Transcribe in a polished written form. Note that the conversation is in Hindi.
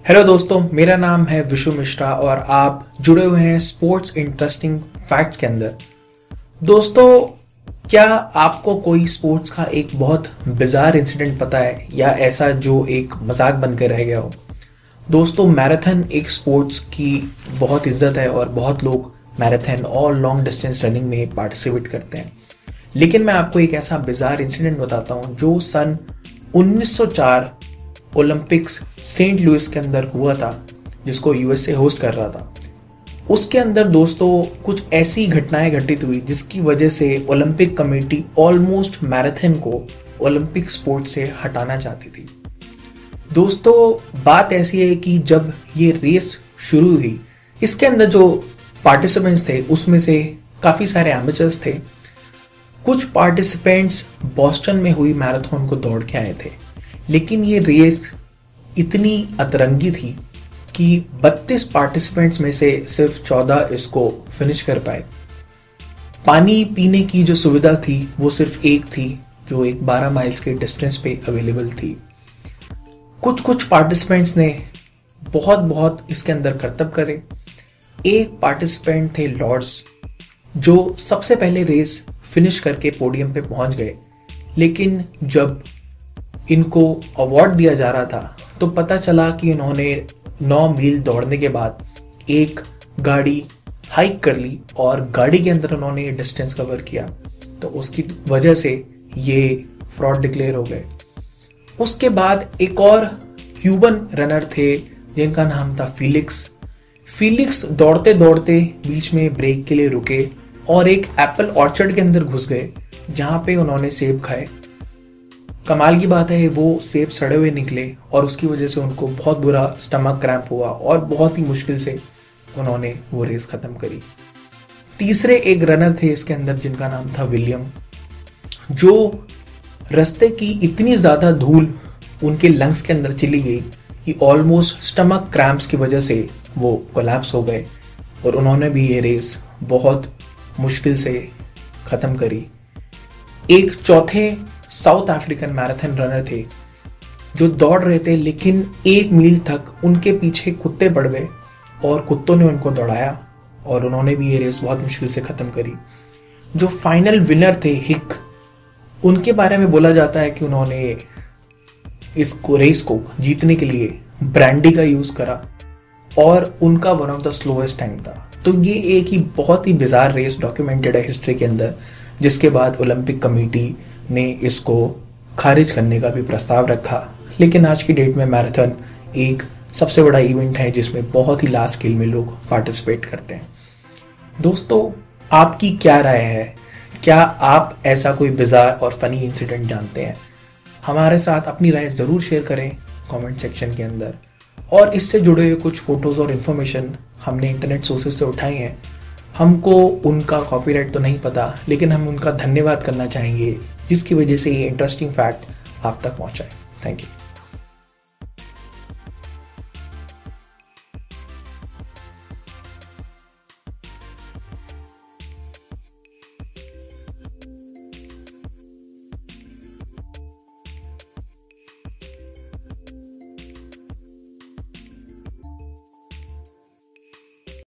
हेलो दोस्तों, मेरा नाम है विशु मिश्रा और आप जुड़े हुए हैं स्पोर्ट्स इंटरेस्टिंग फैक्ट्स के अंदर। दोस्तों, क्या आपको कोई स्पोर्ट्स का एक बहुत बिजार इंसिडेंट पता है या ऐसा जो एक मजाक बनकर रह गया हो? दोस्तों, मैराथन एक स्पोर्ट्स की बहुत इज्जत है और बहुत लोग मैराथन और लॉन्ग डिस्टेंस रनिंग में पार्टिसिपेट करते हैं। लेकिन मैं आपको एक ऐसा बिजार इंसिडेंट बताता हूं जो सन 1904 ओलंपिक्स सेंट लुइस के अंदर हुआ था, जिसको यूएसए होस्ट कर रहा था। उसके अंदर दोस्तों कुछ ऐसी घटनाएं घटित हुई जिसकी वजह से ओलंपिक कमेटी ऑलमोस्ट मैराथन को ओलंपिक स्पोर्ट से हटाना चाहती थी। दोस्तों, बात ऐसी है कि जब ये रेस शुरू हुई, इसके अंदर जो पार्टिसिपेंट्स थे उसमें से काफी सारे एमेचर्स थे। कुछ पार्टिसिपेंट्स बॉस्टन में हुई मैराथन को दौड़ के आए थे, लेकिन ये रेस इतनी अतरंगी थी कि 32 पार्टिसिपेंट्स में से सिर्फ 14 इसको फिनिश कर पाए। पानी पीने की जो सुविधा थी वो सिर्फ एक थी, जो एक 12 माइल्स के डिस्टेंस पे अवेलेबल थी। कुछ पार्टिसिपेंट्स ने बहुत इसके अंदर करतब करे। एक पार्टिसिपेंट थे लॉर्ड्स, जो सबसे पहले रेस फिनिश करके पोडियम पे पहुंच गए। लेकिन जब इनको अवार्ड दिया जा रहा था तो पता चला कि इन्होंने 9 मील दौड़ने के बाद एक गाड़ी हाइक कर ली और गाड़ी के अंदर उन्होंने डिस्टेंस कवर किया, तो उसकी वजह से ये फ्रॉड डिक्लेयर हो गए। उसके बाद एक और क्यूबन रनर थे जिनका नाम था फीलिक्स दौड़ते दौड़ते बीच में ब्रेक के लिए रुके और एक एप्पल ऑर्चर्ड के अंदर घुस गए, जहां पे उन्होंने सेब खाए। कमाल की बात है, वो सेब सड़े हुए निकले और उसकी वजह से उनको बहुत बुरा स्टमक क्रैम्प हुआ और बहुत ही मुश्किल से उन्होंने वो रेस खत्म करी। तीसरे एक रनर थे इसके अंदर जिनका नाम था विलियम, जो रास्ते की इतनी ज्यादा धूल उनके लंग्स के अंदर चली गई कि ऑलमोस्ट स्टमक क्रैम्प्स की वजह से वो कोलैप्स हो गए और उन्होंने भी ये रेस बहुत मुश्किल से खत्म करी। एक चौथे साउथ अफ्रीकन मैराथन रनर थे जो दौड़ रहे थे, लेकिन 1 मील तक उनके पीछे कुत्ते पड़ गए और कुत्तों ने उनको दौड़ाया और उन्होंने भी ये रेस बहुत मुश्किल से खत्म करी। जो फाइनल विनर थे हिक, उनके बारे में बोला जाता है कि उन्होंने इस रेस को जीतने के लिए ब्रांडी का यूज करा और उनका one of the slowest time था। तो ये एक ही बहुत ही बिजार रेस डॉक्यूमेंटेड है हिस्ट्री के अंदर, जिसके बाद ओलंपिक कमेटी ने इसको खारिज करने का भी प्रस्ताव रखा। लेकिन आज की डेट में मैराथन एक सबसे बड़ा इवेंट है जिसमें बहुत ही लार्ज स्केल में लोग पार्टिसिपेट करते हैं। दोस्तों, आपकी क्या राय है? क्या आप ऐसा कोई बिजार और फनी इंसिडेंट जानते हैं? हमारे साथ अपनी राय जरूर शेयर करें कमेंट सेक्शन के अंदर। और इससे जुड़े हुए कुछ फोटोज और इन्फॉर्मेशन हमने इंटरनेट सोर्सेज से उठाई हैं। हमको उनका कॉपीराइट तो नहीं पता, लेकिन हम उनका धन्यवाद करना चाहेंगे जिसकी वजह से ये इंटरेस्टिंग फैक्ट आप तक पहुंचा है। Thank you.